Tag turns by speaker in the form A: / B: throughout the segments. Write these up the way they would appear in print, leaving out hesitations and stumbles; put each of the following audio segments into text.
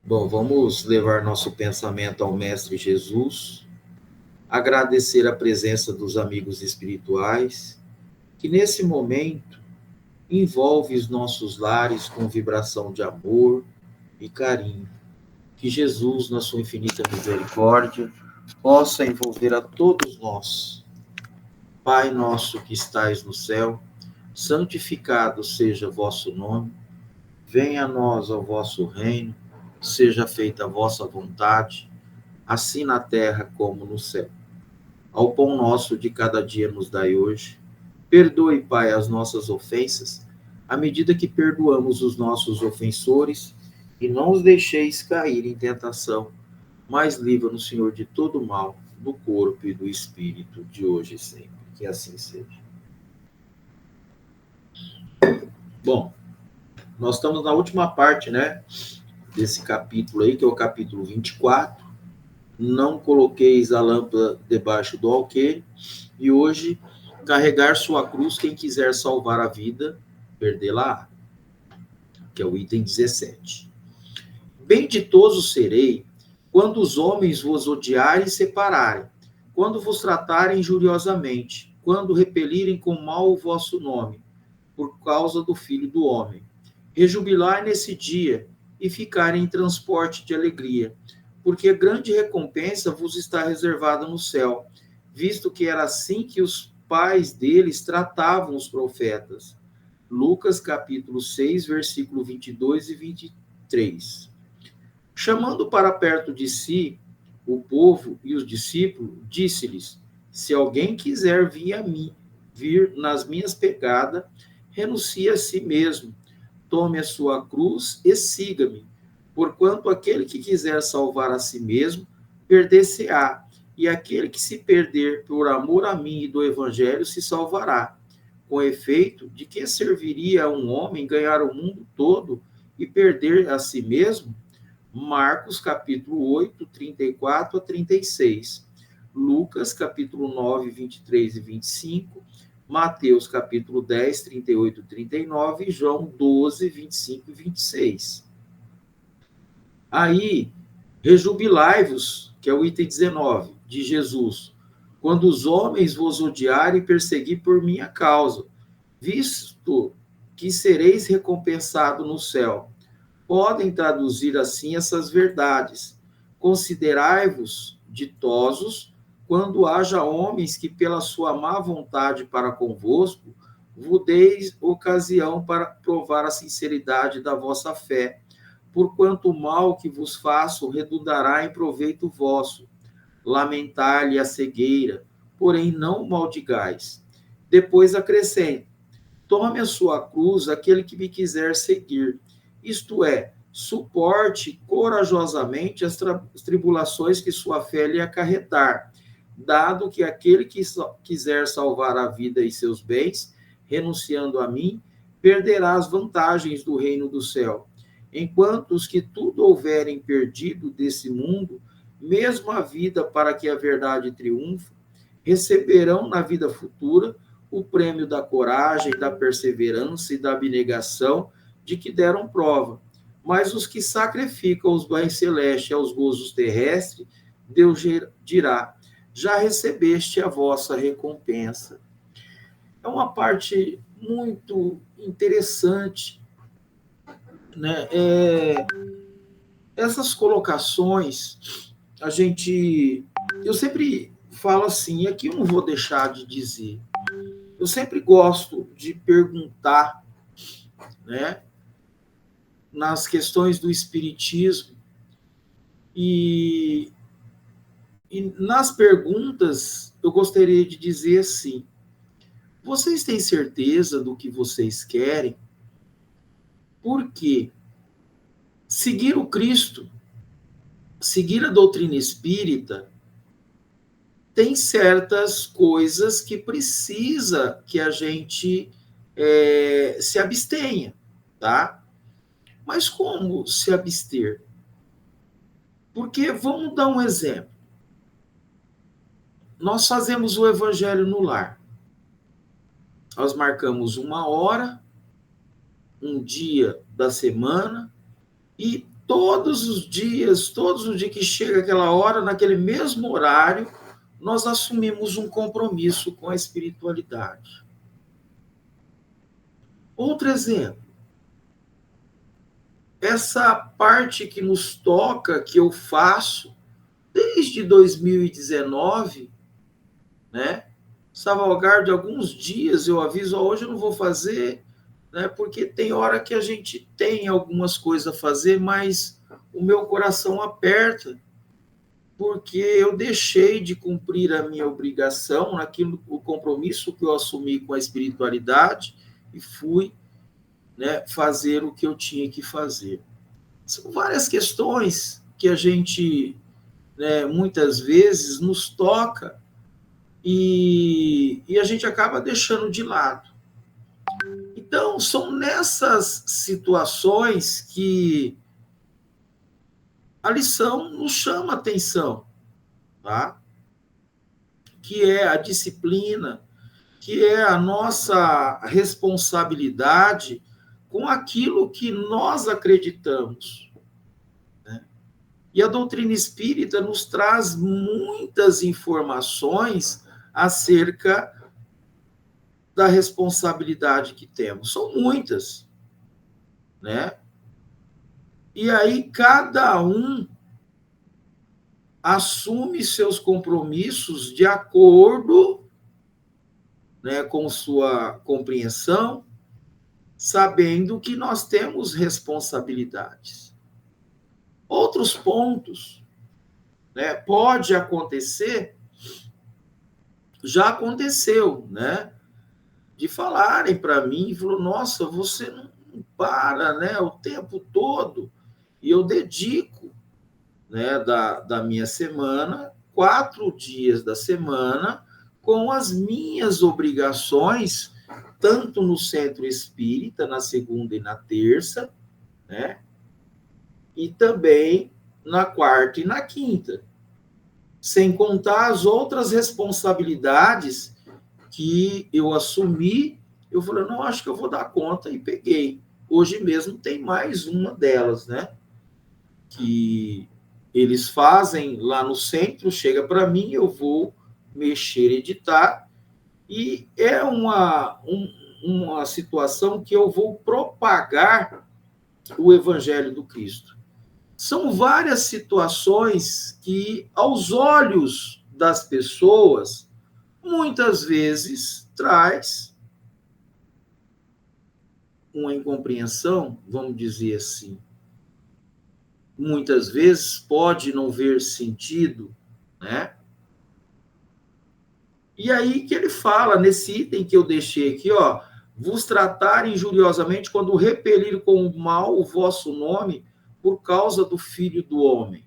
A: Bom, vamos levar nosso pensamento ao Mestre Jesus, agradecer a presença dos amigos espirituais, que nesse momento envolve os nossos lares com vibração de amor e carinho. Que Jesus, na sua infinita misericórdia, possa envolver a todos nós. Pai nosso que estais no céu, santificado seja vosso nome, venha a nós o vosso reino, seja feita a vossa vontade, assim na terra como no céu. Ao pão nosso de cada dia nos dai hoje. Perdoe, Pai, as nossas ofensas, à medida que perdoamos os nossos ofensores, e não os deixeis cair em tentação, mas livra-nos, Senhor, de todo mal, do corpo e do espírito, de hoje e sempre. Que assim seja. Bom, nós estamos na última parte, né, desse capítulo aí, que é o capítulo 24. Não coloqueis a lâmpada debaixo do alqueire. E hoje, carregar sua cruz, quem quiser salvar a vida, perdê-la, que é o item 17. Bem ditoso serei quando os homens vos odiarem e separarem, quando vos tratarem injuriosamente, quando repelirem com mal o vosso nome, por causa do Filho do Homem. Rejubilai nesse dia e ficarem em transporte de alegria, porque grande recompensa vos está reservada no céu, visto que era assim que os pais deles tratavam os profetas. Lucas capítulo 6, versículo 22 e 23. Chamando para perto de si o povo e os discípulos, disse-lhes: Se alguém quiser vir a mim, vir nas minhas pegadas, renuncie a si mesmo, tome a sua cruz e siga-me. Porquanto aquele que quiser salvar a si mesmo, perder-se-á, e aquele que se perder por amor a mim e do evangelho se salvará. Com efeito, de que serviria a um homem ganhar o mundo todo e perder a si mesmo? Marcos capítulo 8, 34 a 36. Lucas capítulo 9, 23 e 25. Mateus capítulo 10, 38 e 39. E João 12, 25 e 26. Aí, rejubilai-vos, que é o item 19, de Jesus, quando os homens vos odiarem e perseguir por minha causa, visto que sereis recompensado no céu. Podem traduzir assim essas verdades. Considerai-vos ditosos quando haja homens que, pela sua má vontade para convosco, vos deis ocasião para provar a sinceridade da vossa fé. Porquanto o mal que vos faço redundará em proveito vosso. Lamentai-lhe a cegueira, porém não maldigais. Depois acrescenta: tome a sua cruz aquele que me quiser seguir. Isto é, suporte corajosamente as tribulações que sua fé lhe acarretar, dado que aquele que quiser salvar a vida e seus bens, renunciando a mim, perderá as vantagens do reino do céu. Enquanto os que tudo houverem perdido desse mundo, mesmo a vida para que a verdade triunfe, receberão na vida futura o prêmio da coragem, da perseverança e da abnegação de que deram prova. Mas os que sacrificam os bens celestes aos gozos terrestres, Deus dirá: já recebeste a vossa recompensa. É uma parte muito interessante, né? Essas colocações, eu sempre falo assim, e aqui eu não vou deixar de dizer, eu sempre gosto de perguntar, né, nas questões do espiritismo, e, e nas perguntas eu gostaria de dizer assim: vocês têm certeza do que vocês querem? Por quê? Seguir o Cristo, seguir a doutrina espírita, tem certas coisas que precisa que a gente se abstenha, tá? Mas como se abster? Porque, vamos dar um exemplo. Nós fazemos o evangelho no lar. Nós marcamos uma hora, um dia da semana, e todos os dias que chega aquela hora, naquele mesmo horário, nós assumimos um compromisso com a espiritualidade. Outro exemplo, essa parte que nos toca, que eu faço desde 2019, né? Salvaguarda de alguns dias, eu aviso, hoje eu não vou fazer, né? Porque tem hora que a gente tem algumas coisas a fazer, mas o meu coração aperta, porque eu deixei de cumprir a minha obrigação, naquilo, o compromisso que eu assumi com a espiritualidade, e fui, né, fazer o que eu tinha que fazer. São várias questões que a gente, né, muitas vezes nos toca e a gente acaba deixando de lado. Então, são nessas situações que a lição nos chama a atenção, tá? Que é a disciplina, que é a nossa responsabilidade com aquilo que nós acreditamos, né? E a doutrina espírita nos traz muitas informações acerca da responsabilidade que temos. São muitas, né? E aí cada um assume seus compromissos de acordo, né, com sua compreensão, sabendo que nós temos responsabilidades. Outros pontos, né, pode acontecer, já aconteceu, né, de falarem para mim, falou, nossa, você não para, né, o tempo todo, e eu dedico, né, da minha semana, 4 dias da semana, com as minhas obrigações, tanto no centro espírita, na segunda e na terça, né, e também na quarta e na quinta, sem contar as outras responsabilidades que eu assumi. Eu falei, não, acho que eu vou dar conta, e peguei. Hoje mesmo tem mais uma delas, né, que eles fazem lá no centro, chega para mim, eu vou mexer, editar, e é uma situação que eu vou propagar o Evangelho do Cristo. São várias situações que, aos olhos das pessoas, muitas vezes traz uma incompreensão, vamos dizer assim. Muitas vezes pode não ver sentido, né? E aí que ele fala, nesse item que eu deixei aqui, ó, vos tratar injuriosamente quando repelir com o mal o vosso nome por causa do Filho do Homem.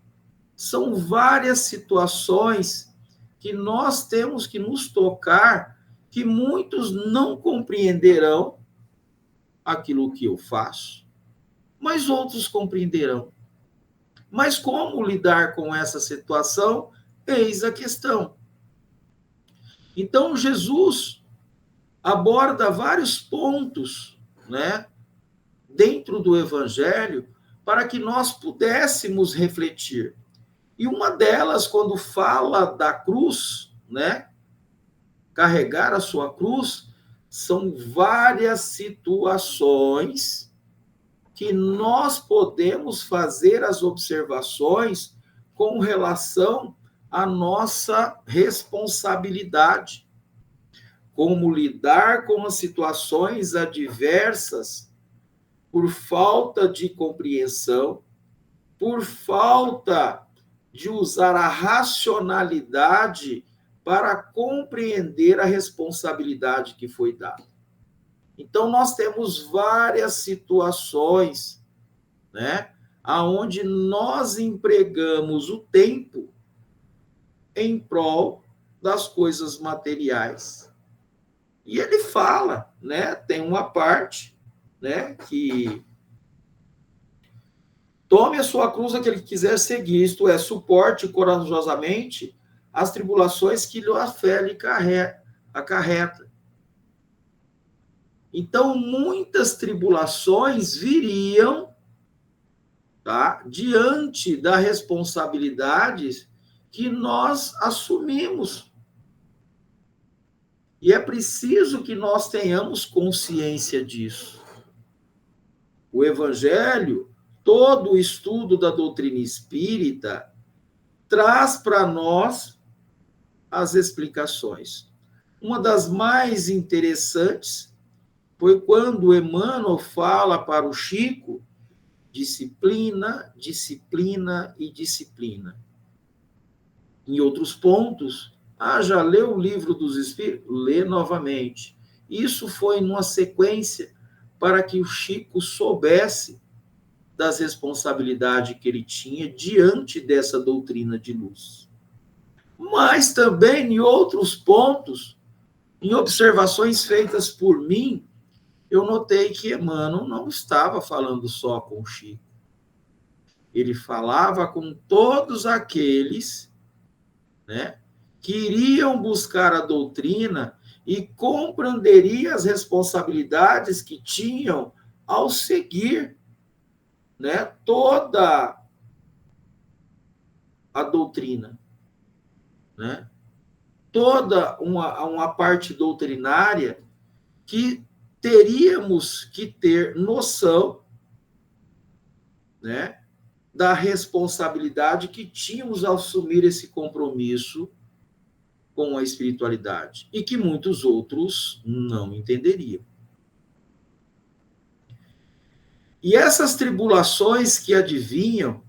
A: São várias situações que nós temos que nos tocar, que muitos não compreenderão aquilo que eu faço, mas outros compreenderão. Mas como lidar com essa situação? Eis a questão. Então, Jesus aborda vários pontos, né, dentro do Evangelho, para que nós pudéssemos refletir. E uma delas, quando fala da cruz, né, carregar a sua cruz, são várias situações que nós podemos fazer as observações com relação à nossa responsabilidade. Como lidar com as situações adversas por falta de compreensão, por falta de usar a racionalidade para compreender a responsabilidade que foi dada. Então, nós temos várias situações, né, aonde nós empregamos o tempo em prol das coisas materiais. E ele fala, né, tem uma parte, né, que tome a sua cruz aquele que quiser seguir, isto é, suporte corajosamente as tribulações que a fé lhe acarreta. Então, muitas tribulações viriam, tá? Diante das responsabilidades que nós assumimos. E é preciso que nós tenhamos consciência disso. O Evangelho, todo o estudo da doutrina espírita, traz para nós as explicações. Uma das mais interessantes foi quando Emmanuel fala para o Chico: disciplina, disciplina e disciplina. Em outros pontos, já leu o Livro dos Espíritos? Lê novamente. Isso foi numa sequência para que o Chico soubesse das responsabilidades que ele tinha diante dessa doutrina de luz. Mas também em outros pontos, em observações feitas por mim, eu notei que Emmanuel não estava falando só com o Chico. Ele falava com todos aqueles, né, que iriam buscar a doutrina e compreenderia as responsabilidades que tinham ao seguir, né, toda a doutrina, né? Toda uma parte doutrinária que teríamos que ter noção, né, da responsabilidade que tínhamos ao assumir esse compromisso com a espiritualidade e que muitos outros não entenderiam. E essas tribulações que adivinham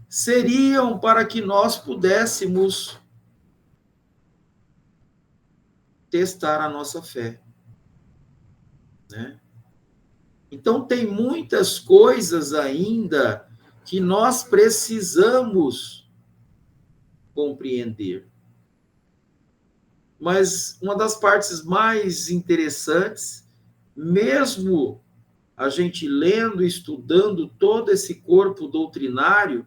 A: seriam para que nós pudéssemos testar a nossa fé, né? Então, tem muitas coisas ainda que nós precisamos compreender. Mas uma das partes mais interessantes, mesmo a gente lendo e estudando todo esse corpo doutrinário,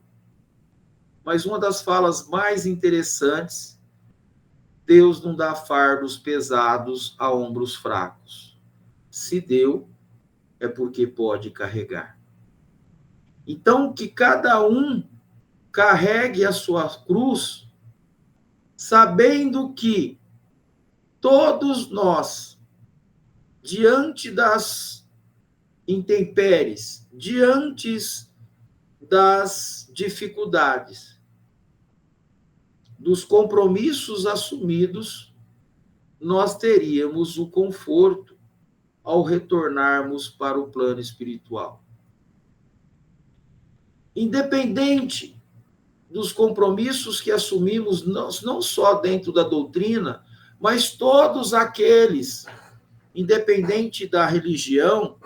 A: mas uma das falas mais interessantes: Deus não dá fardos pesados a ombros fracos. Se deu, é porque pode carregar. Então, que cada um carregue a sua cruz, sabendo que todos nós, diante das intempéries, diante das dificuldades, dos compromissos assumidos, nós teríamos o conforto ao retornarmos para o plano espiritual. Independente dos compromissos que assumimos, não só dentro da doutrina, mas todos aqueles, independente da religião,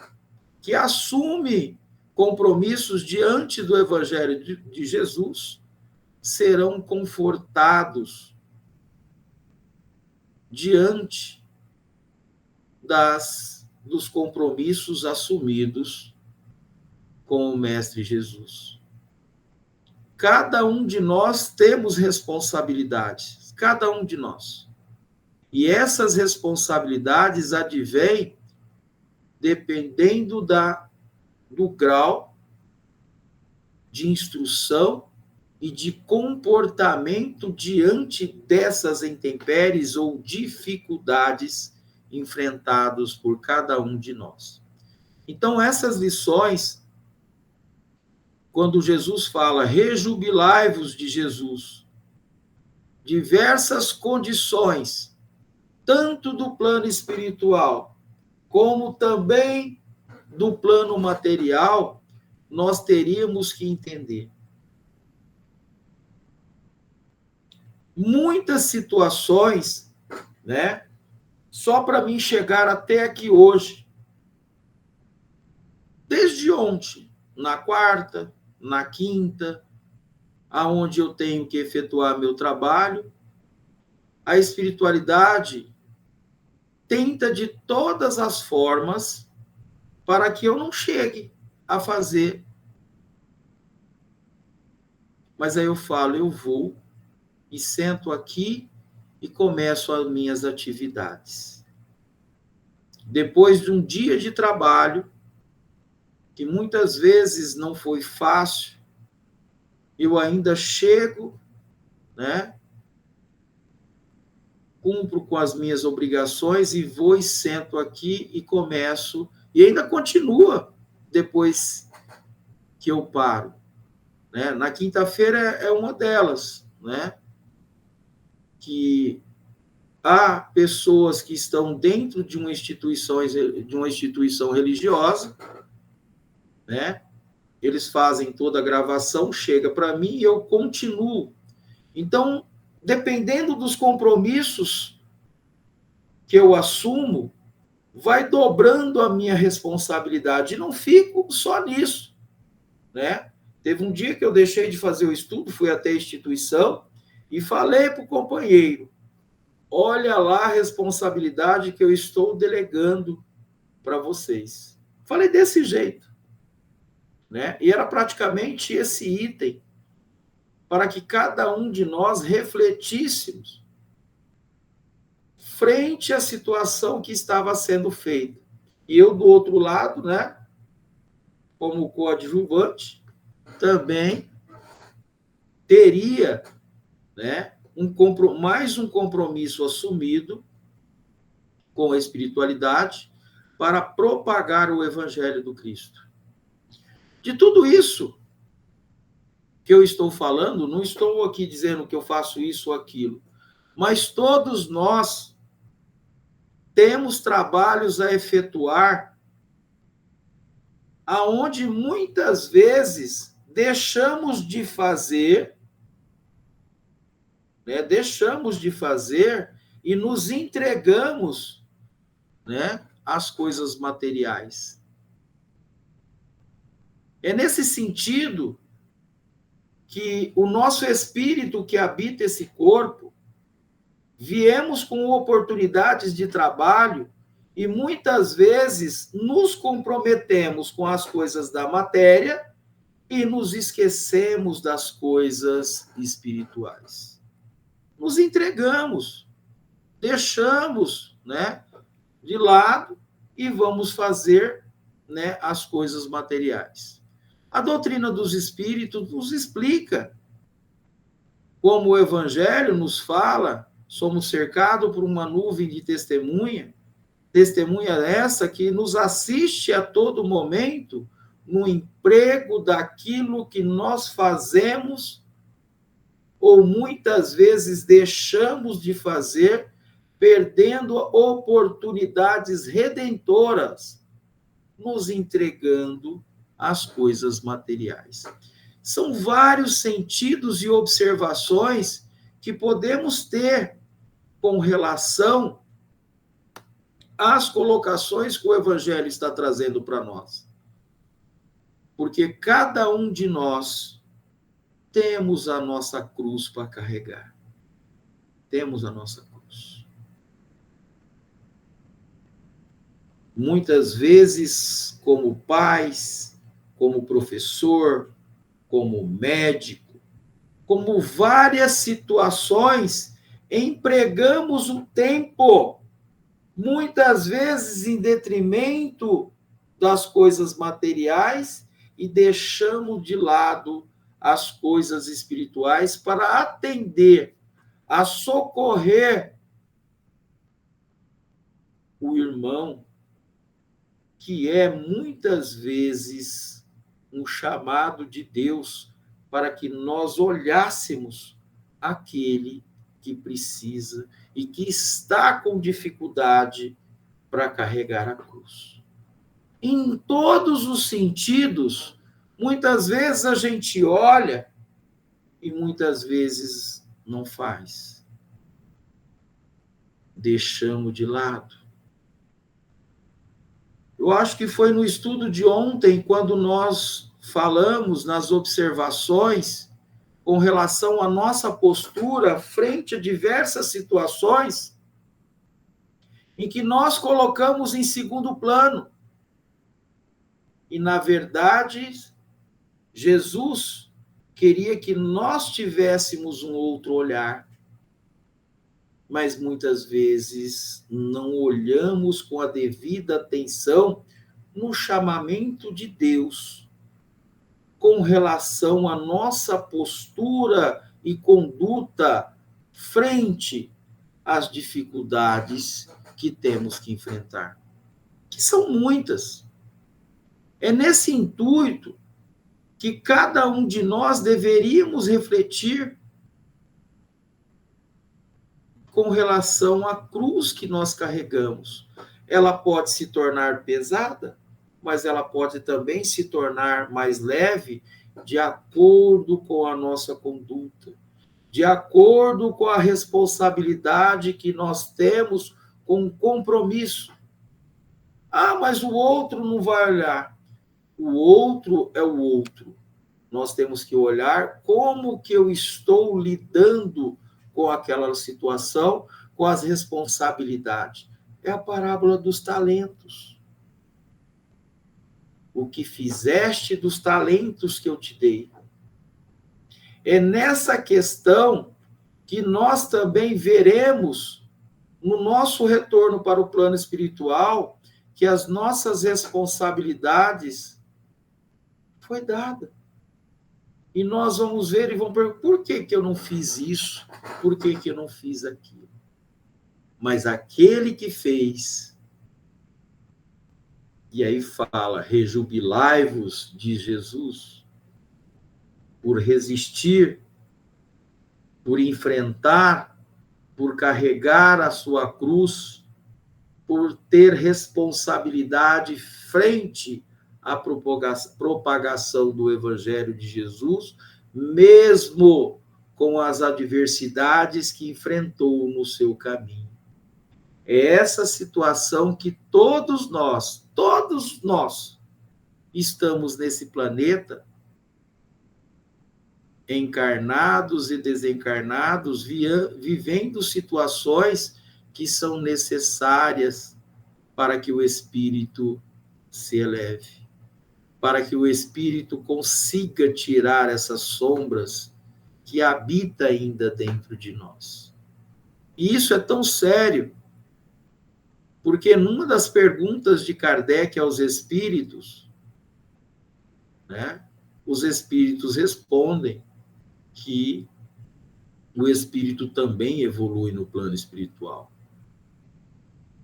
A: que assume compromissos diante do Evangelho de Jesus, serão confortados diante dos compromissos assumidos com o Mestre Jesus. Cada um de nós temos responsabilidades, cada um de nós. E essas responsabilidades advêm dependendo do grau de instrução e de comportamento diante dessas intempéries ou dificuldades enfrentados por cada um de nós. Então, essas lições, quando Jesus fala, rejubilai-vos de Jesus, diversas condições, tanto do plano espiritual, como também do plano material, nós teríamos que entender. Muitas situações, né? Só para mim chegar até aqui hoje, desde ontem, na quarta, na quinta, aonde eu tenho que efetuar meu trabalho, a espiritualidade tenta de todas as formas para que eu não chegue a fazer. Mas aí eu falo, eu vou e sento aqui e começo as minhas atividades. Depois de um dia de trabalho, que muitas vezes não foi fácil, eu ainda chego, né? Cumpro com as minhas obrigações e vou e sento aqui e começo, e ainda continua depois que eu paro, né? Na quinta-feira é uma delas, né? Que há pessoas que estão dentro de uma instituição religiosa, né? Eles fazem toda a gravação, chega para mim e eu continuo. Então, dependendo dos compromissos que eu assumo, vai dobrando a minha responsabilidade. E não fico só nisso, né? Teve um dia que eu deixei de fazer o estudo, fui até a instituição e falei para o companheiro: olha lá a responsabilidade que eu estou delegando para vocês. Falei desse jeito, né? E era praticamente esse item para que cada um de nós refletíssemos frente à situação que estava sendo feita. E eu, do outro lado, né, como coadjuvante, também teria, né, mais um compromisso assumido com a espiritualidade para propagar o evangelho do Cristo. De tudo isso que eu estou falando, não estou aqui dizendo que eu faço isso ou aquilo, mas todos nós temos trabalhos a efetuar aonde muitas vezes deixamos de fazer, né? Deixamos de fazer e nos entregamos, né, às coisas materiais. É nesse sentido que o nosso espírito que habita esse corpo, viemos com oportunidades de trabalho e muitas vezes nos comprometemos com as coisas da matéria e nos esquecemos das coisas espirituais. Nos entregamos, deixamos, né, de lado e vamos fazer, né, as coisas materiais. A doutrina dos espíritos nos explica como o evangelho nos fala, somos cercados por uma nuvem de testemunha essa que nos assiste a todo momento no emprego daquilo que nós fazemos ou muitas vezes deixamos de fazer, perdendo oportunidades redentoras, nos entregando às coisas materiais. São vários sentidos e observações que podemos ter com relação às colocações que o Evangelho está trazendo para nós. Porque cada um de nós temos a nossa cruz para carregar. Temos a nossa cruz. Muitas vezes, como pais, como professor, como médico, como várias situações, empregamos o tempo, muitas vezes em detrimento das coisas materiais e deixamos de lado as coisas espirituais para atender, a socorrer o irmão, que é muitas vezes um chamado de Deus para que nós olhássemos aquele que precisa e que está com dificuldade para carregar a cruz. Em todos os sentidos, muitas vezes a gente olha e muitas vezes não faz. Deixamos de lado. Eu acho que foi no estudo de ontem, quando nós falamos nas observações com relação à nossa postura frente a diversas situações em que nós colocamos em segundo plano. E, na verdade, Jesus queria que nós tivéssemos um outro olhar, mas muitas vezes não olhamos com a devida atenção no chamamento de Deus com relação à nossa postura e conduta frente às dificuldades que temos que enfrentar, que são muitas. É nesse intuito que cada um de nós deveríamos refletir com relação à cruz que nós carregamos. Ela pode se tornar pesada, mas ela pode também se tornar mais leve de acordo com a nossa conduta, de acordo com a responsabilidade que nós temos com o compromisso. Ah, mas o outro não vai olhar. O outro é o outro. Nós temos que olhar como que eu estou lidando com aquela situação, com as responsabilidades. É a parábola dos talentos. O que fizeste dos talentos que eu te dei. É nessa questão que nós também veremos, no nosso retorno para o plano espiritual, que as nossas responsabilidades foi dada. E nós vamos ver e vamos perguntar, por que eu não fiz isso? Por que eu não fiz aquilo? Mas aquele que fez, e aí fala, rejubilai-vos de Jesus, por resistir, por enfrentar, por carregar a sua cruz, por ter responsabilidade frente à propagação do Evangelho de Jesus, mesmo com as adversidades que enfrentou no seu caminho. É essa situação que todos nós estamos nesse planeta, encarnados e desencarnados, vivendo situações que são necessárias para que o espírito se eleve, para que o espírito consiga tirar essas sombras que habita ainda dentro de nós. E isso é tão sério, porque numa das perguntas de Kardec aos espíritos, né, os espíritos respondem que o espírito também evolui no plano espiritual.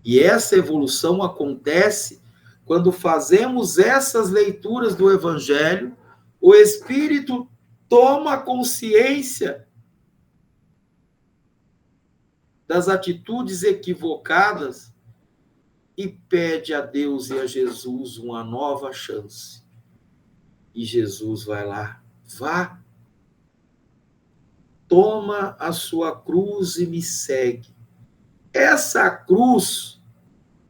A: E essa evolução acontece quando fazemos essas leituras do Evangelho, o espírito toma consciência das atitudes equivocadas e pede a Deus e a Jesus uma nova chance. E Jesus vai lá, vá, toma a sua cruz e me segue. Essa cruz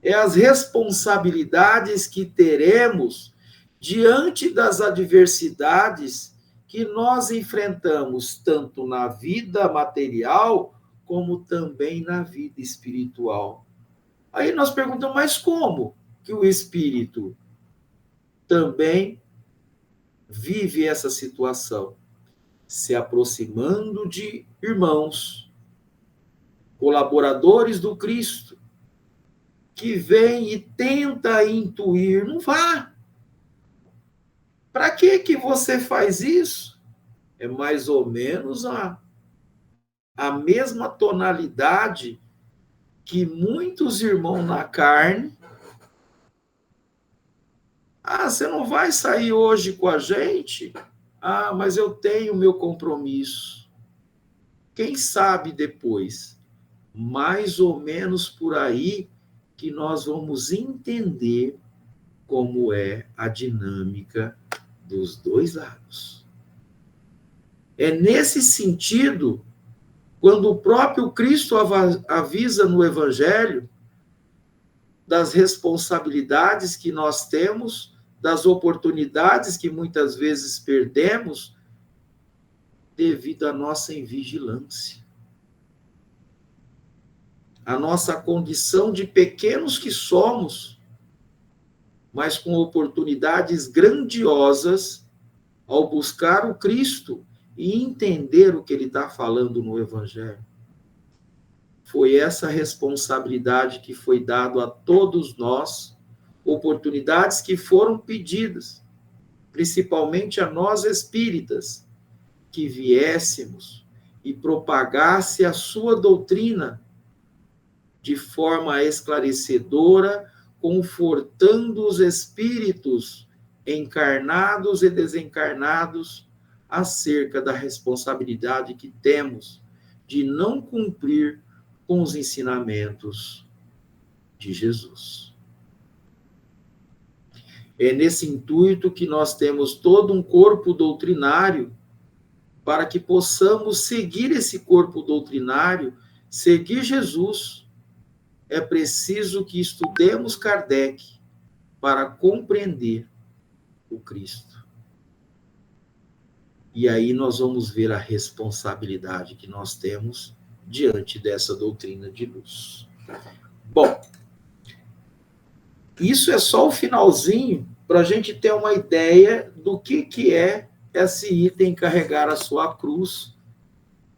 A: é as responsabilidades que teremos diante das adversidades que nós enfrentamos, tanto na vida material, como também na vida espiritual. Aí nós perguntamos, mas como que o espírito também vive essa situação? Se aproximando de irmãos, colaboradores do Cristo, que vem e tenta intuir, não vá. Para que você faz isso? É mais ou menos a mesma tonalidade que muitos irmãos na carne. Ah, você não vai sair hoje com a gente? Ah, mas eu tenho meu compromisso. Quem sabe depois, mais ou menos por aí, que nós vamos entender como é a dinâmica dos dois lados. É nesse sentido, quando o próprio Cristo avisa no Evangelho das responsabilidades que nós temos, das oportunidades que muitas vezes perdemos devido à nossa invigilância. A nossa condição de pequenos que somos, mas com oportunidades grandiosas ao buscar o Cristo e entender o que ele está falando no Evangelho. Foi essa responsabilidade que foi dada a todos nós, oportunidades que foram pedidas. principalmente a nós espíritas, que viéssemos e propagasse a sua doutrina de forma esclarecedora, confortando os espíritos encarnados e desencarnados acerca da responsabilidade que temos de não cumprir com os ensinamentos de Jesus. É nesse intuito que nós temos todo um corpo doutrinário para que possamos seguir esse corpo doutrinário, seguir Jesus. É preciso que estudemos Kardec para compreender o Cristo. E aí nós vamos ver a responsabilidade que nós temos diante dessa doutrina de luz. Bom, isso é só o finalzinho para a gente ter uma ideia do que é esse item carregar a sua cruz,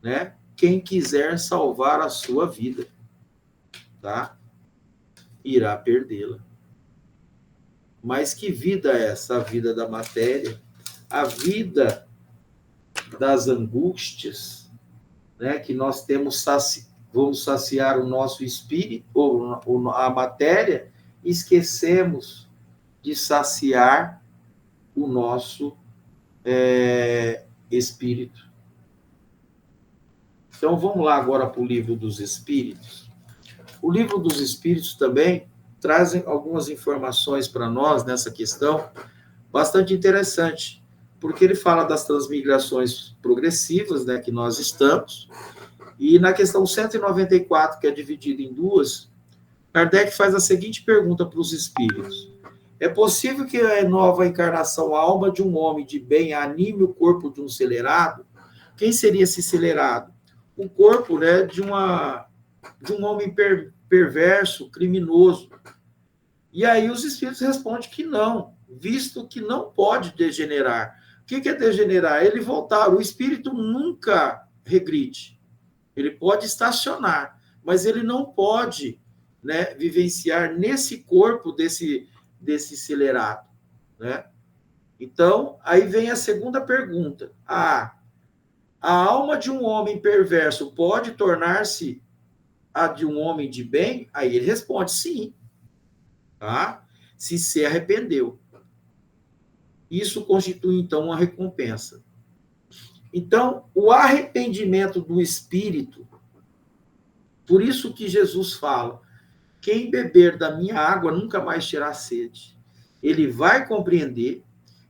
A: né? Quem quiser salvar a sua vida, tá? Irá perdê-la. Mas que vida é essa? A vida da matéria, a vida das angústias, né? Que nós temos, vamos saciar o nosso espírito, ou a matéria, e esquecemos de saciar o nosso espírito. Então, vamos lá agora para o Livro dos Espíritos. O Livro dos Espíritos também traz algumas informações para nós nessa questão, bastante interessante, porque ele fala das transmigrações progressivas, né, que nós estamos, e na questão 194, que é dividida em duas, Kardec faz a seguinte pergunta para os espíritos: é possível que a nova encarnação, a alma de um homem de bem, anime o corpo de um celerado? Quem seria esse celerado? O corpo, né, de um homem perverso, criminoso. E aí os espíritos respondem que não, visto que não pode degenerar. O que é degenerar? Ele voltar. O espírito nunca regride. Ele pode estacionar, mas ele não pode, né, vivenciar nesse corpo desse celerado, né? Então, aí vem a segunda pergunta. A alma de um homem perverso pode tornar-se a de um homem de bem? Aí ele responde sim, tá? Se arrependeu. Isso constitui, então, uma recompensa. Então, o arrependimento do espírito, por isso que Jesus fala: quem beber da minha água nunca mais terá sede. Ele vai compreender,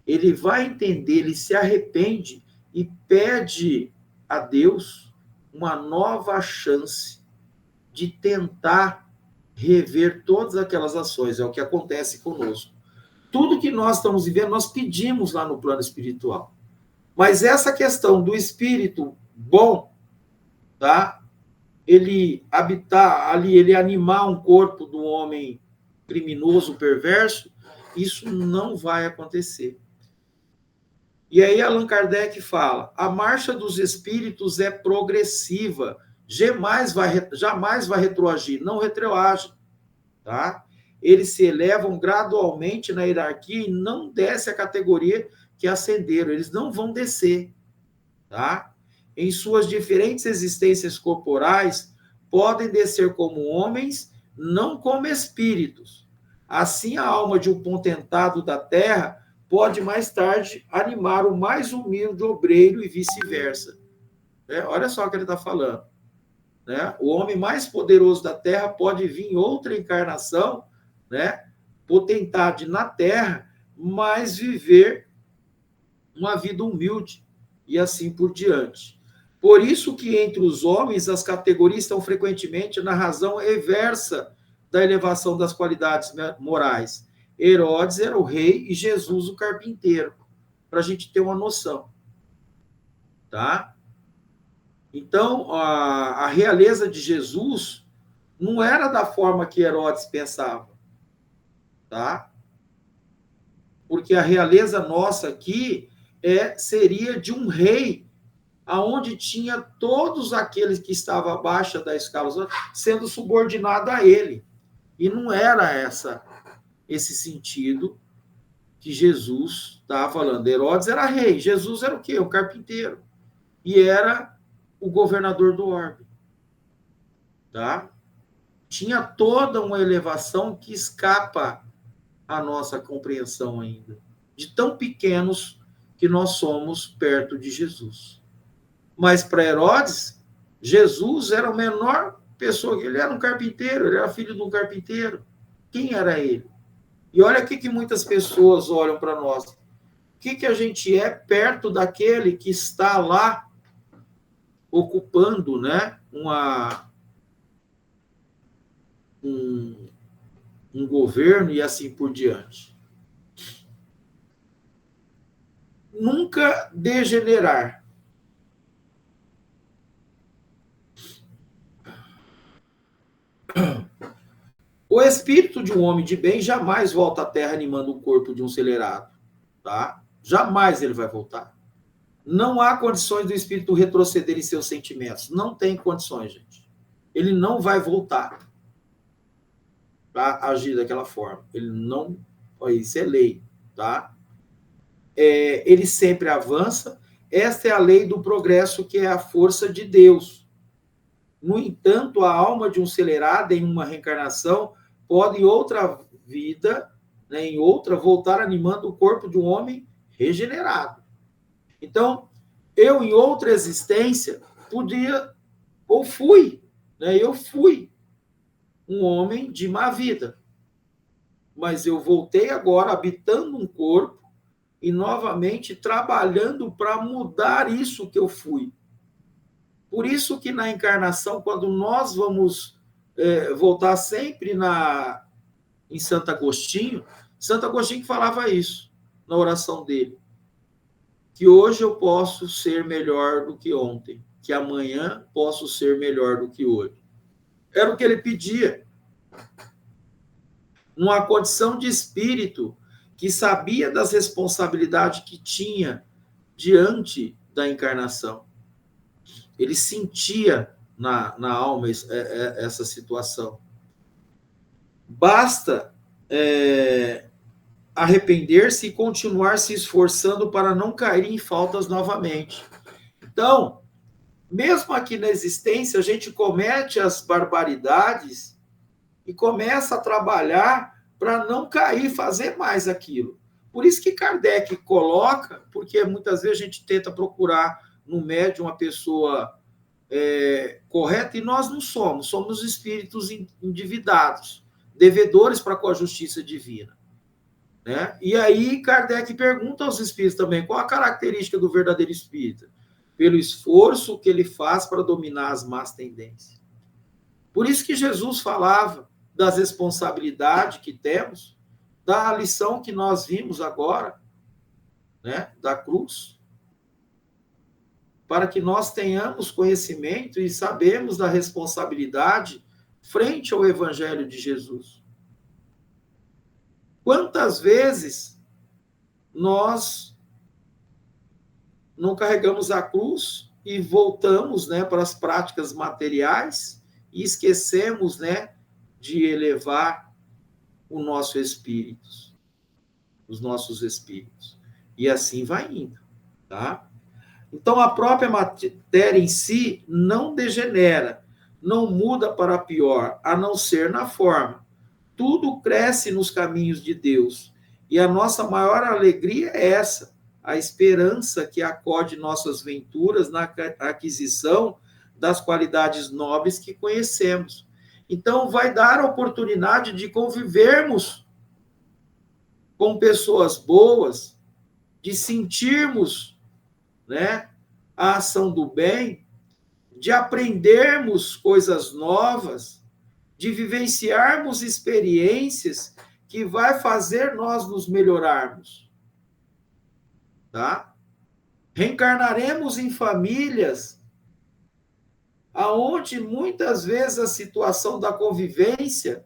A: ele vai entender, ele se arrepende e pede a Deus uma nova chance de tentar rever todas aquelas ações. É o que acontece conosco. Tudo que nós estamos vivendo, nós pedimos lá no plano espiritual. Mas essa questão do espírito bom, tá? Ele habitar ali, ele animar um corpo do homem criminoso, perverso, isso não vai acontecer. E aí Allan Kardec fala: a marcha dos espíritos é progressiva, jamais vai retroagir, não retroage, tá? Eles se elevam gradualmente na hierarquia e não desce a categoria que ascenderam, eles não vão descer, tá? Em suas diferentes existências corporais, podem descer como homens, não como espíritos. Assim, a alma de um potentado da terra pode mais tarde animar o mais humilde obreiro e vice-versa. Olha só o que ele está falando. Né? O homem mais poderoso da terra pode vir em outra encarnação, né? Potentade na terra, mas viver uma vida humilde e assim por diante. Por isso que entre os homens as categorias estão frequentemente na razão reversa da elevação das qualidades morais. Herodes era o rei e Jesus o carpinteiro, para a gente ter uma noção. Tá? Então, a realeza de Jesus não era da forma que Herodes pensava. Tá? Porque a realeza nossa aqui seria de um rei, aonde tinha todos aqueles que estavam abaixo da escala sendo subordinado a ele. E não era esse sentido que Jesus estava falando. Herodes era rei, Jesus era o quê? O carpinteiro. E era o governador do orbe. Tá? Tinha toda uma elevação que escapa à nossa compreensão ainda. De tão pequenos que nós somos perto de Jesus. Mas para Herodes, Jesus era a menor pessoa. Ele era um carpinteiro, ele era filho de um carpinteiro. Quem era ele? E olha o que muitas pessoas olham para nós. O que a gente é perto daquele que está lá ocupando, né, um governo e assim por diante. Nunca degenerar. O espírito de um homem de bem jamais volta à terra animando o corpo de um celerado. Tá? Jamais ele vai voltar. Não há condições do espírito retroceder em seus sentimentos. Não tem condições, gente. Ele não vai voltar para agir daquela forma. Ele não... Isso é lei, tá? Ele sempre avança. Esta é a lei do progresso, que é a força de Deus. No entanto, a alma de um celerado em uma reencarnação pode, em outra vida, né, em outra, voltar animando o corpo de um homem regenerado. Então, eu, em outra existência, podia, ou fui, né, eu fui um homem de má vida. Mas eu voltei agora habitando um corpo e novamente trabalhando para mudar isso que eu fui. Por isso que na encarnação, quando nós vamos voltar sempre em Santo Agostinho falava isso na oração dele, que hoje eu posso ser melhor do que ontem, que amanhã posso ser melhor do que hoje. Era o que ele pedia. Uma condição de espírito que sabia das responsabilidades que tinha diante da encarnação. Ele sentia na alma essa situação. Basta arrepender-se e continuar se esforçando para não cair em faltas novamente. Então, mesmo aqui na existência, a gente comete as barbaridades e começa a trabalhar para não cair, fazer mais aquilo. Por isso que Kardec coloca, porque muitas vezes a gente tenta procurar no médium uma pessoa correta, e nós não somos. Somos espíritos endividados, devedores para com a justiça divina. Né? E aí Kardec pergunta aos espíritos também, qual a característica do verdadeiro espírita? Pelo esforço que ele faz para dominar as más tendências. Por isso que Jesus falava das responsabilidades que temos, da lição que nós vimos agora, né, da cruz, para que nós tenhamos conhecimento e sabemos da responsabilidade frente ao Evangelho de Jesus. Quantas vezes nós não carregamos a cruz e voltamos, né, para as práticas materiais e esquecemos, né, de elevar o nosso espírito, os nossos espíritos. E assim vai indo, tá? Então, a própria matéria em si não degenera, não muda para pior, a não ser na forma. Tudo cresce nos caminhos de Deus. E a nossa maior alegria é essa, a esperança que acode nossas venturas na aquisição das qualidades nobres que conhecemos. Então, vai dar a oportunidade de convivermos com pessoas boas, de sentirmos, né, a ação do bem, de aprendermos coisas novas, de vivenciarmos experiências que vai fazer nós nos melhorarmos. Tá? Reencarnaremos em famílias aonde muitas vezes a situação da convivência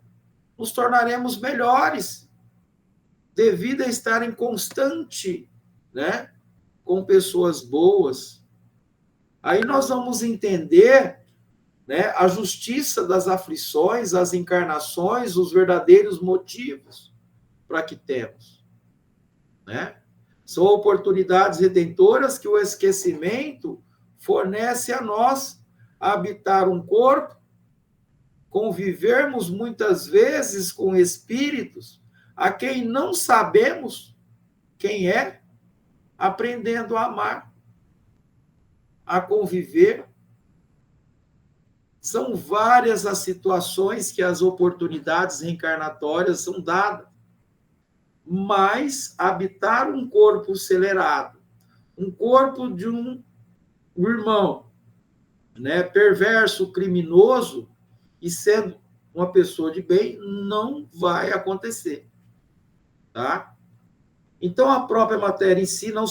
A: nos tornaremos melhores devido a estar em constante, né, com pessoas boas. Aí nós vamos entender, né, a justiça das aflições, as encarnações, os verdadeiros motivos para que temos. né? São oportunidades redentoras que o esquecimento fornece a nós, habitar um corpo, convivermos muitas vezes com espíritos a quem não sabemos quem é, aprendendo a amar, a conviver. São várias as situações que as oportunidades reencarnatórias são dadas. Mas habitar um corpo acelerado, um corpo de um irmão, né, perverso, criminoso, e sendo uma pessoa de bem, não vai acontecer. Tá? Então, a própria matéria em si não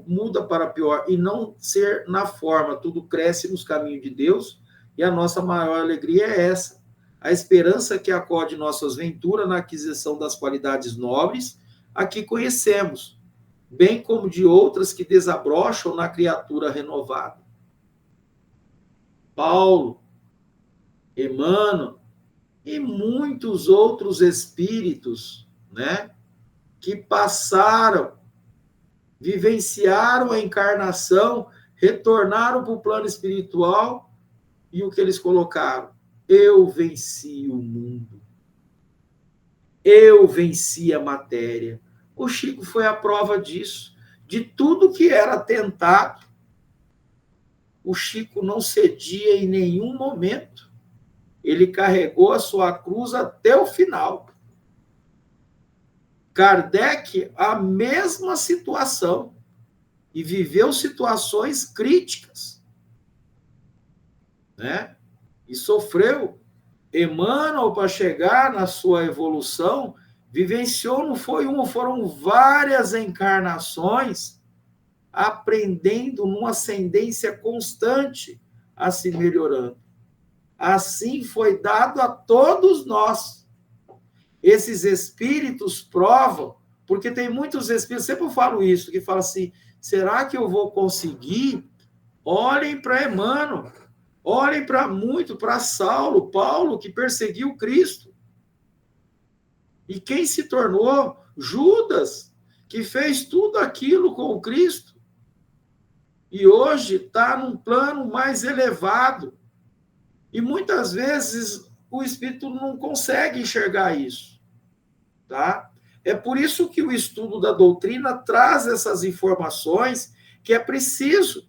A: muda para pior, e não ser na forma, tudo cresce nos caminhos de Deus, e a nossa maior alegria é essa, a esperança que acode nossas venturas na aquisição das qualidades nobres, a que conhecemos, bem como de outras que desabrocham na criatura renovada. Paulo, Emmanuel e muitos outros espíritos, né, que passaram, vivenciaram a encarnação, retornaram para o plano espiritual, e o que eles colocaram? Eu venci o mundo. Eu venci a matéria. O Chico foi a prova disso. De tudo que era tentado, o Chico não cedia em nenhum momento. Ele carregou a sua cruz até o final. Kardec, a mesma situação, e viveu situações críticas, né? E sofreu. Emmanuel, para chegar na sua evolução, vivenciou, não foi uma, foram várias encarnações, aprendendo numa ascendência constante a se melhorando. Assim foi dado a todos nós. Esses espíritos provam, porque tem muitos espíritos, sempre eu falo isso, que falam assim, será que eu vou conseguir? Olhem para Emmanuel, olhem para Saulo, Paulo, que perseguiu Cristo. E quem se tornou? Judas, que fez tudo aquilo com o Cristo. E hoje está num plano mais elevado. E muitas vezes o espírito não consegue enxergar isso. Tá? É por isso que o estudo da doutrina traz essas informações que é preciso.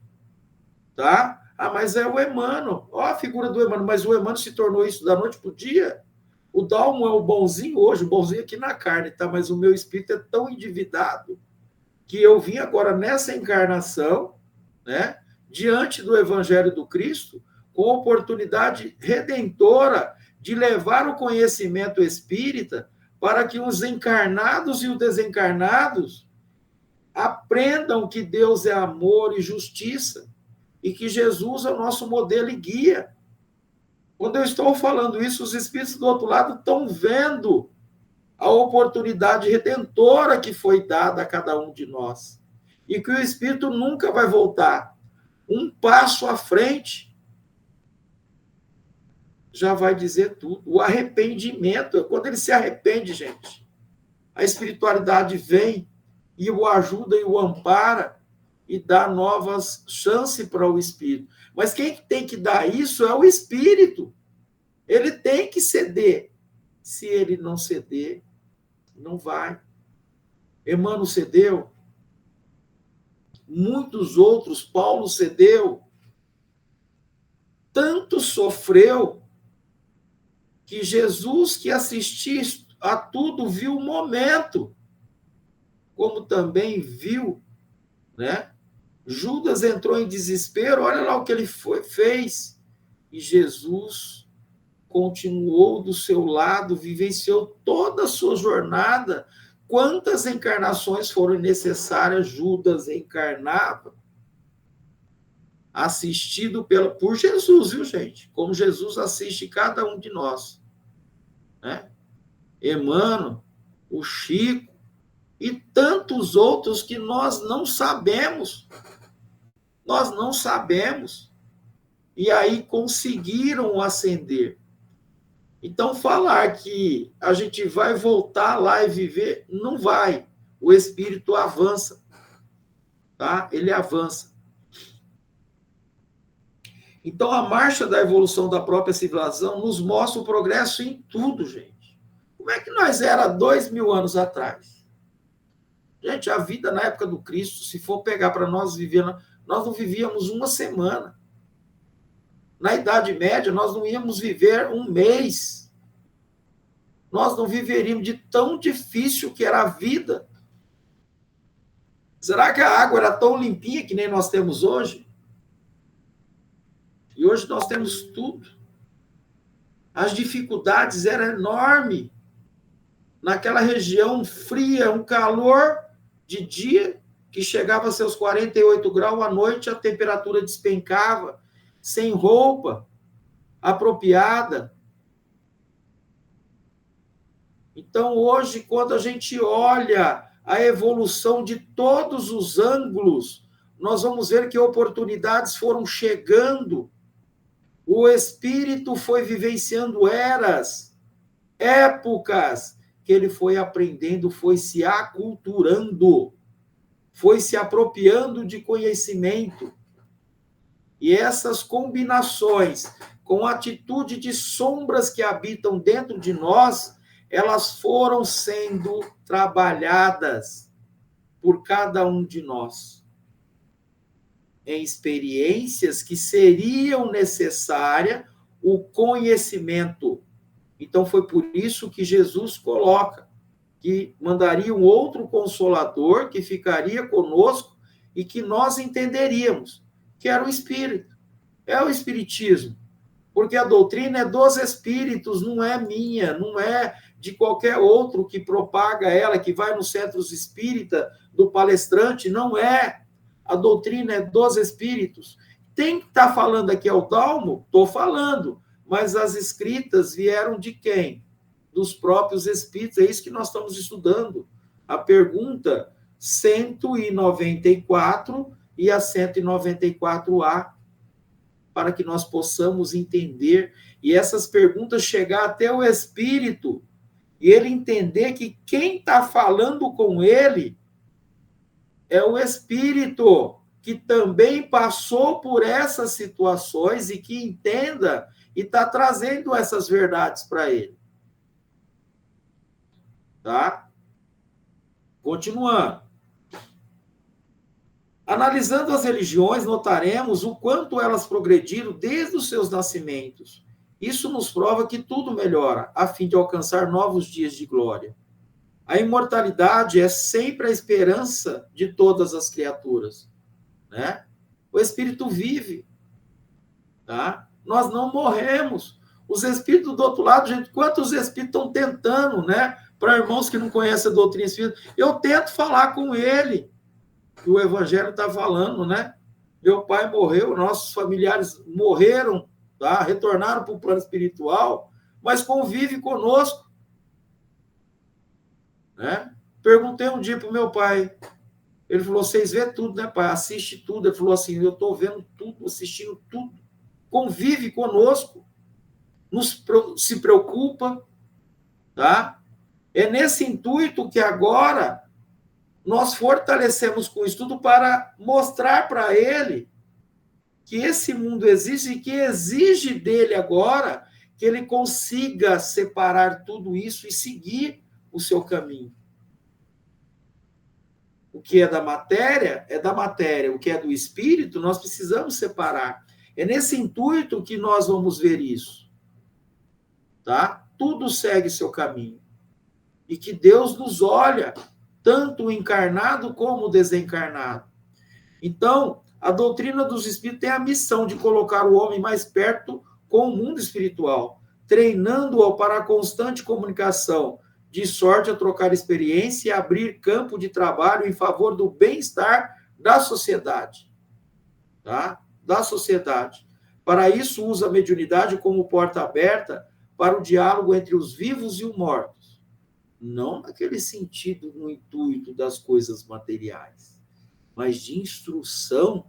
A: Tá? Ah, mas é o Emmanuel. Ó a figura do Emmanuel, mas o Emmanuel se tornou isso da noite para o dia. O Dalmo é o bonzinho hoje, o bonzinho aqui na carne, tá? Mas o meu espírito é tão endividado que eu vim agora nessa encarnação, né, diante do Evangelho do Cristo, com a oportunidade redentora de levar o conhecimento espírita para que os encarnados e os desencarnados aprendam que Deus é amor e justiça e que Jesus é o nosso modelo e guia. Quando eu estou falando isso, os espíritos do outro lado estão vendo a oportunidade redentora que foi dada a cada um de nós. E que o espírito nunca vai voltar. Um passo à frente já vai dizer tudo. O arrependimento, quando ele se arrepende, gente, a espiritualidade vem e o ajuda e o ampara e dá novas chances para o espírito. Mas quem tem que dar isso é o espírito. Ele tem que ceder. Se ele não ceder, não vai. Emmanuel cedeu. Muitos outros, Paulo cedeu. Tanto sofreu que Jesus, que assistia a tudo, viu o momento, como também viu, né? Judas entrou em desespero, olha lá o que ele fez. E Jesus continuou do seu lado, vivenciou toda a sua jornada. Quantas encarnações foram necessárias? Judas encarnava, assistido por Jesus, viu, gente? Como Jesus assiste cada um de nós. Né? Emmanuel, o Chico e tantos outros que nós não sabemos. Nós não sabemos. E aí conseguiram ascender. Então, falar que a gente vai voltar lá e viver, não vai. o espírito avança, tá? Ele avança. Então, a marcha da evolução da própria civilização nos mostra o progresso em tudo, gente. Como é que nós era 2000 anos atrás? Gente, a vida na época do Cristo, se for pegar para nós viver, nós não vivíamos uma semana. Na Idade Média, nós não íamos viver um mês. Nós não viveríamos de tão difícil que era a vida. Será que a água era tão limpinha que nem nós temos hoje? E hoje nós temos tudo. As dificuldades eram enormes. Naquela região fria, um calor de dia que chegava a seus 48 graus, à noite a temperatura despencava, sem roupa apropriada. Então, hoje, quando a gente olha a evolução de todos os ângulos, nós vamos ver que oportunidades foram chegando. O espírito foi vivenciando eras, épocas, que ele foi aprendendo, foi se aculturando, foi se apropriando de conhecimento. E essas combinações com a atitude de sombras que habitam dentro de nós, elas foram sendo trabalhadas por cada um de nós em experiências que seriam necessárias o conhecimento. Então, foi por isso que Jesus coloca que mandaria um outro consolador que ficaria conosco e que nós entenderíamos, que era o Espírito. É o Espiritismo. Porque a doutrina é dos Espíritos, não é minha, não é de qualquer outro que propaga ela, que vai nos centros espírita do palestrante, não é. A doutrina é dos Espíritos. Tem que estar falando aqui ao Dalmo? Estou falando. Mas as escritas vieram de quem? Dos próprios Espíritos. É isso que nós estamos estudando. A pergunta 194 e a 194A, para que nós possamos entender, e essas perguntas chegar até o Espírito, e ele entender que quem está falando com ele é o Espírito, que também passou por essas situações e que entenda e está trazendo essas verdades para ele. Tá? Continuando. Analisando as religiões, notaremos o quanto elas progrediram desde os seus nascimentos. Isso nos prova que tudo melhora, a fim de alcançar novos dias de glória. A imortalidade é sempre a esperança de todas as criaturas, né? O espírito vive, tá? Nós não morremos. Os espíritos do outro lado, gente, quantos espíritos estão tentando, né? Para irmãos que não conhecem a doutrina espírita, eu tento falar com ele, que o Evangelho está falando, né? Meu pai morreu, nossos familiares morreram, tá? Retornaram para o plano espiritual, mas convive conosco, né? Perguntei um dia para o meu pai, ele falou, vocês vê tudo, né, pai? Assiste tudo. Ele falou assim, eu estou vendo tudo, assistindo tudo. Convive conosco, se preocupa, tá? É nesse intuito que agora nós fortalecemos com o estudo para mostrar para ele que esse mundo existe e que exige dele agora que ele consiga separar tudo isso e seguir o seu caminho. O que é da matéria, o que é do espírito, nós precisamos separar. É nesse intuito que nós vamos ver isso. Tá? Tudo segue seu caminho. E que Deus nos olha, tanto o encarnado como o desencarnado. Então, a doutrina dos espíritos tem a missão de colocar o homem mais perto com o mundo espiritual, treinando-o para a constante comunicação, de sorte a trocar experiência e abrir campo de trabalho em favor do bem-estar da sociedade. Tá? Da sociedade. Para isso, usa a mediunidade como porta aberta para o diálogo entre os vivos e os mortos. Não naquele sentido, no intuito das coisas materiais, mas de instrução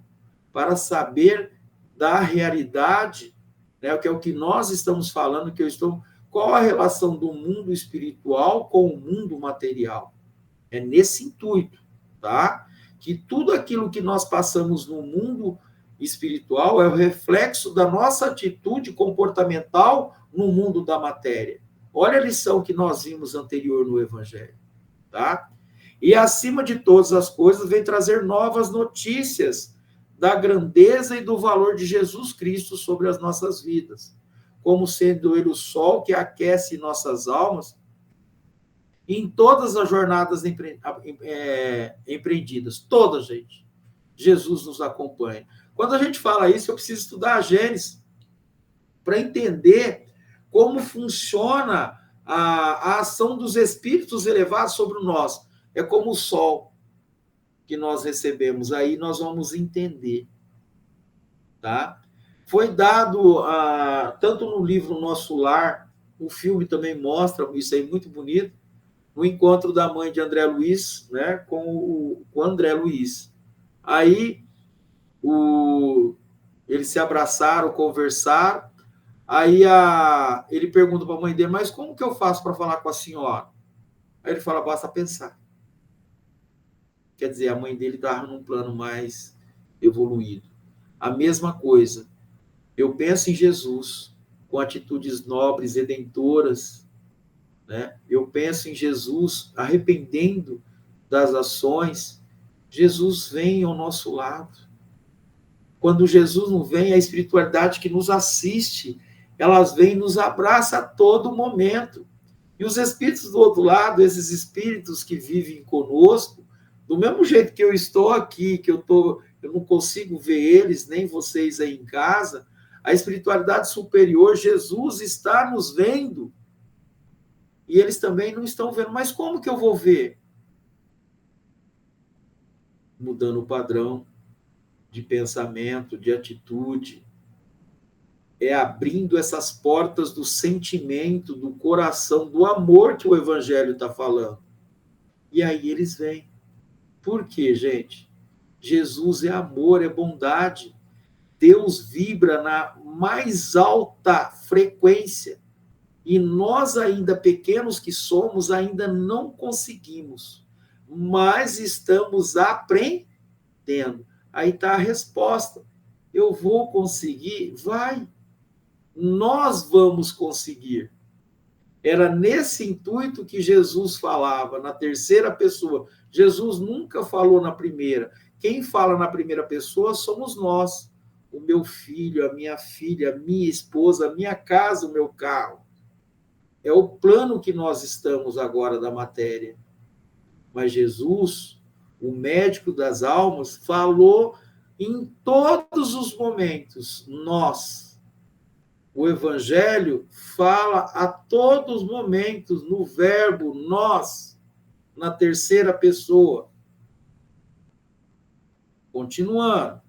A: para saber da realidade, né, que é o que nós estamos falando, qual a relação do mundo espiritual com o mundo material. É nesse intuito, tá? Que tudo aquilo que nós passamos no mundo espiritual é o reflexo da nossa atitude comportamental no mundo da matéria. Olha a lição que nós vimos anterior no Evangelho, tá? E acima de todas as coisas, vem trazer novas notícias da grandeza e do valor de Jesus Cristo sobre as nossas vidas, como sendo ele o sol que aquece nossas almas em todas as jornadas empreendidas. Todas, gente. Jesus nos acompanha. Quando a gente fala isso, eu preciso estudar a Gênesis para entender como funciona a ação dos espíritos elevados sobre nós. É como o sol que nós recebemos. Aí nós vamos entender. Tá? Foi dado, tanto no livro Nosso Lar, o filme também mostra isso aí muito bonito, o encontro da mãe de André Luiz, né, com o André Luiz. Aí eles se abraçaram, conversaram. Aí ele pergunta para a mãe dele, mas como que eu faço para falar com a senhora? Aí ele fala, basta pensar. Quer dizer, a mãe dele estava num plano mais evoluído. A mesma coisa. Eu penso em Jesus com atitudes nobres, redentoras, né? Eu penso em Jesus arrependendo das ações. Jesus vem ao nosso lado. Quando Jesus não vem, a espiritualidade que nos assiste, elas vêm e nos abraça a todo momento. E os espíritos do outro lado, esses espíritos que vivem conosco, do mesmo jeito que eu estou aqui, que eu não consigo ver eles, nem vocês aí em casa, a espiritualidade superior, Jesus está nos vendo. E eles também não estão vendo. Mas como que eu vou ver? Mudando o padrão de pensamento, de atitude. É abrindo essas portas do sentimento, do coração, do amor que o Evangelho está falando. E aí eles vêm. Por quê, gente? Jesus é amor, é bondade. Deus vibra na mais alta frequência. E nós, ainda pequenos que somos, ainda não conseguimos. Mas estamos aprendendo. Aí está a resposta. Eu vou conseguir? Vai. Nós vamos conseguir. Era nesse intuito que Jesus falava, na terceira pessoa. Jesus nunca falou na primeira. Quem fala na primeira pessoa somos nós. O meu filho, a minha filha, a minha esposa, a minha casa, o meu carro. É o plano que nós estamos agora da matéria. Mas Jesus, o médico das almas, falou em todos os momentos, nós. O Evangelho fala a todos os momentos, no verbo nós, na terceira pessoa. Continuando.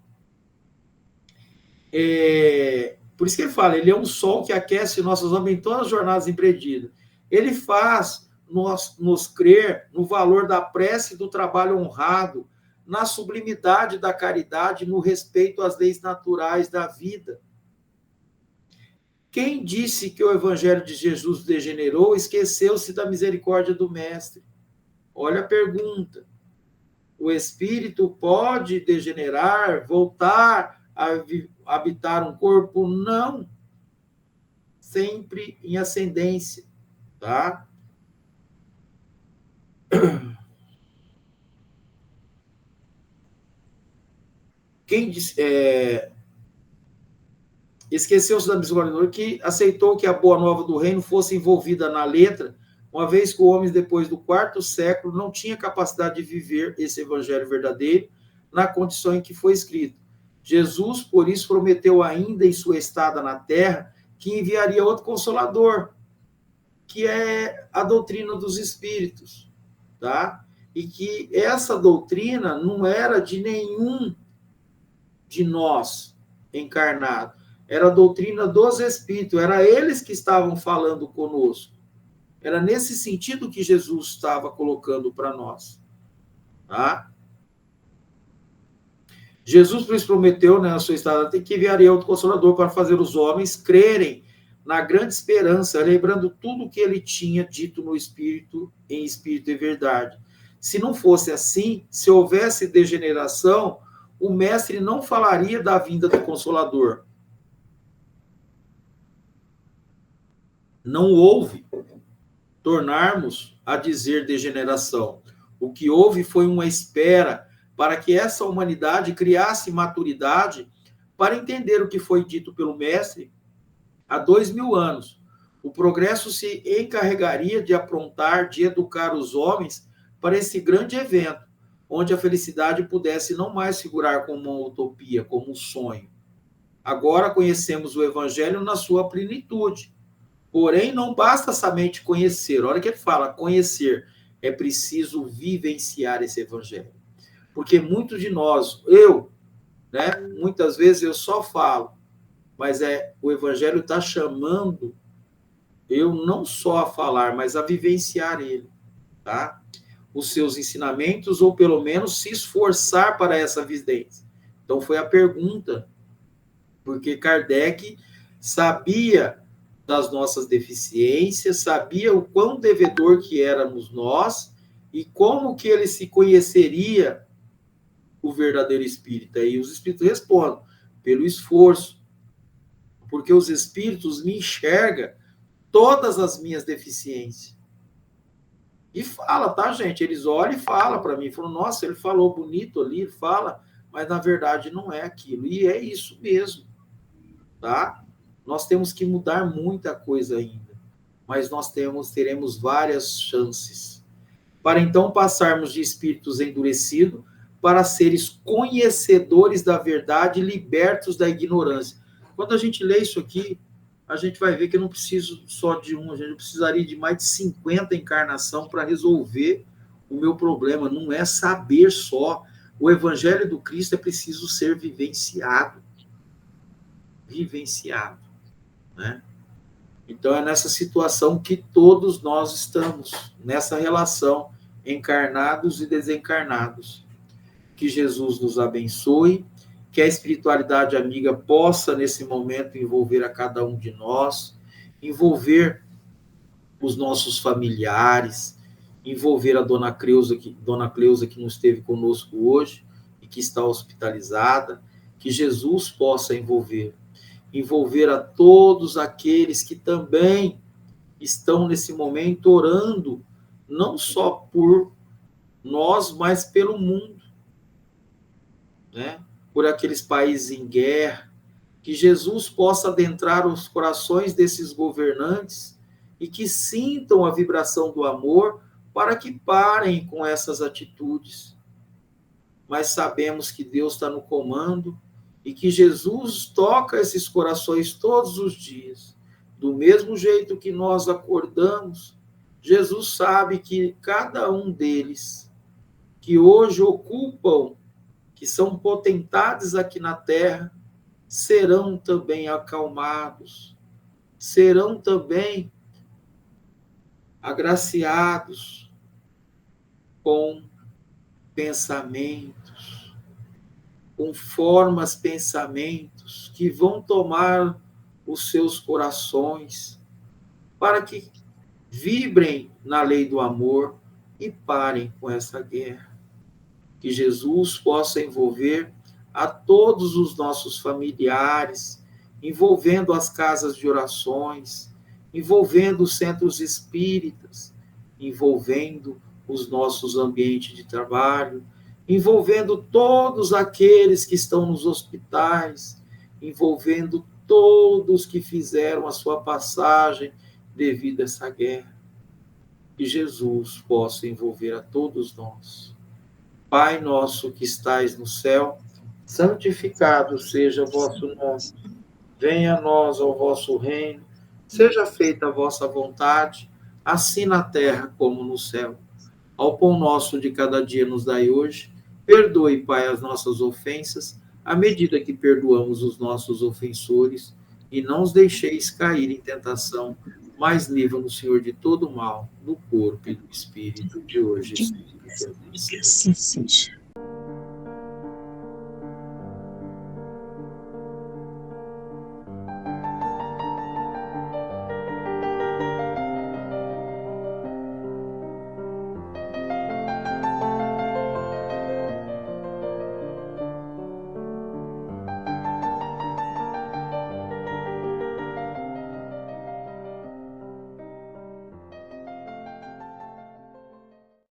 A: Por isso que ele fala, ele é um sol que aquece nossas almas em todas as jornadas empreendidas. Ele faz nos crer no valor da prece e do trabalho honrado, na sublimidade da caridade, no respeito às leis naturais da vida. Quem disse que o Evangelho de Jesus degenerou, esqueceu-se da misericórdia do Mestre. Olha a pergunta. O espírito pode degenerar, voltar a habitar um corpo? Não. Sempre em ascendência, tá? Quem disse... Esqueceu-se da misericórdia que aceitou que a boa nova do reino fosse envolvida na letra, uma vez que o homem, depois do 4º século, não tinha capacidade de viver esse evangelho verdadeiro na condição em que foi escrito. Jesus, por isso, prometeu ainda em sua estada na terra que enviaria outro consolador, que é a doutrina dos espíritos, tá? E que essa doutrina não era de nenhum de nós encarnados. Era a doutrina dos espíritos, era eles que estavam falando conosco. Era nesse sentido que Jesus estava colocando para nós. Tá? Jesus, por isso, prometeu, né, na sua estada, que enviaria outro Consolador para fazer os homens crerem na grande esperança, lembrando tudo o que ele tinha dito no Espírito, em Espírito e verdade. Se não fosse assim, se houvesse degeneração, o mestre não falaria da vinda do Consolador. Não houve tornarmos a dizer degeneração. O que houve foi uma espera para que essa humanidade criasse maturidade para entender o que foi dito pelo mestre há 2000 anos. O progresso se encarregaria de aprontar, de educar os homens para esse grande evento, onde a felicidade pudesse não mais figurar como uma utopia, como um sonho. Agora conhecemos o Evangelho na sua plenitude. Porém, não basta somente conhecer. A hora que ele fala conhecer, é preciso vivenciar esse Evangelho. Porque muitos de nós, muitas vezes eu só falo, mas o Evangelho está chamando eu não só a falar, mas a vivenciar ele, tá? Os seus ensinamentos, ou pelo menos se esforçar para essa vivência. Então foi a pergunta, porque Kardec sabia das nossas deficiências, sabia o quão devedor que éramos nós e como que ele se conheceria o verdadeiro espírita. E os espíritos respondem, pelo esforço, porque os espíritos me enxergam todas as minhas deficiências. E fala, tá, gente? Eles olham e falam para mim, falam, nossa, ele falou bonito ali, ele fala, mas na verdade não é aquilo. E é isso mesmo, tá? Nós temos que mudar muita coisa ainda, mas nós teremos várias chances para então passarmos de espíritos endurecidos para seres conhecedores da verdade, libertos da ignorância. Quando a gente lê isso aqui, a gente vai ver que eu não preciso só de um, a gente precisaria de mais de 50 encarnações para resolver o meu problema. Não é saber só. O Evangelho do Cristo é preciso ser vivenciado. Vivenciado. Né? Então, é nessa situação que todos nós estamos, nessa relação, encarnados e desencarnados. Que Jesus nos abençoe, que a espiritualidade amiga possa, nesse momento, envolver a cada um de nós, envolver os nossos familiares, envolver a Dona Cleusa, que não esteve conosco hoje e que está hospitalizada, que Jesus possa envolver a todos aqueles que também estão, nesse momento, orando, não só por nós, mas pelo mundo, né? Por aqueles países em guerra, que Jesus possa adentrar os corações desses governantes e que sintam a vibração do amor para que parem com essas atitudes. Mas sabemos que Deus está no comando e que Jesus toca esses corações todos os dias. Do mesmo jeito que nós acordamos, Jesus sabe que cada um deles que hoje ocupam, que são potentades aqui na terra, serão também acalmados, serão também agraciados com pensamentos, com formas, pensamentos que vão tomar os seus corações para que vibrem na lei do amor e parem com essa guerra. Que Jesus possa envolver a todos os nossos familiares, envolvendo as casas de orações, envolvendo os centros espíritas, envolvendo os nossos ambientes de trabalho, envolvendo todos aqueles que estão nos hospitais, envolvendo todos que fizeram a sua passagem devido a essa guerra. Que Jesus possa envolver a todos nós. Pai nosso que estais no céu, santificado seja o vosso nome. Venha a nós o vosso reino. Seja feita a vossa vontade, assim na terra como no céu. Ao pão nosso de cada dia nos dai hoje. Perdoe, Pai, as nossas ofensas, à medida que perdoamos os nossos ofensores. E não os deixeis cair em tentação, mas livra-nos, Senhor, de todo mal, do corpo e do espírito, de hoje e sempre.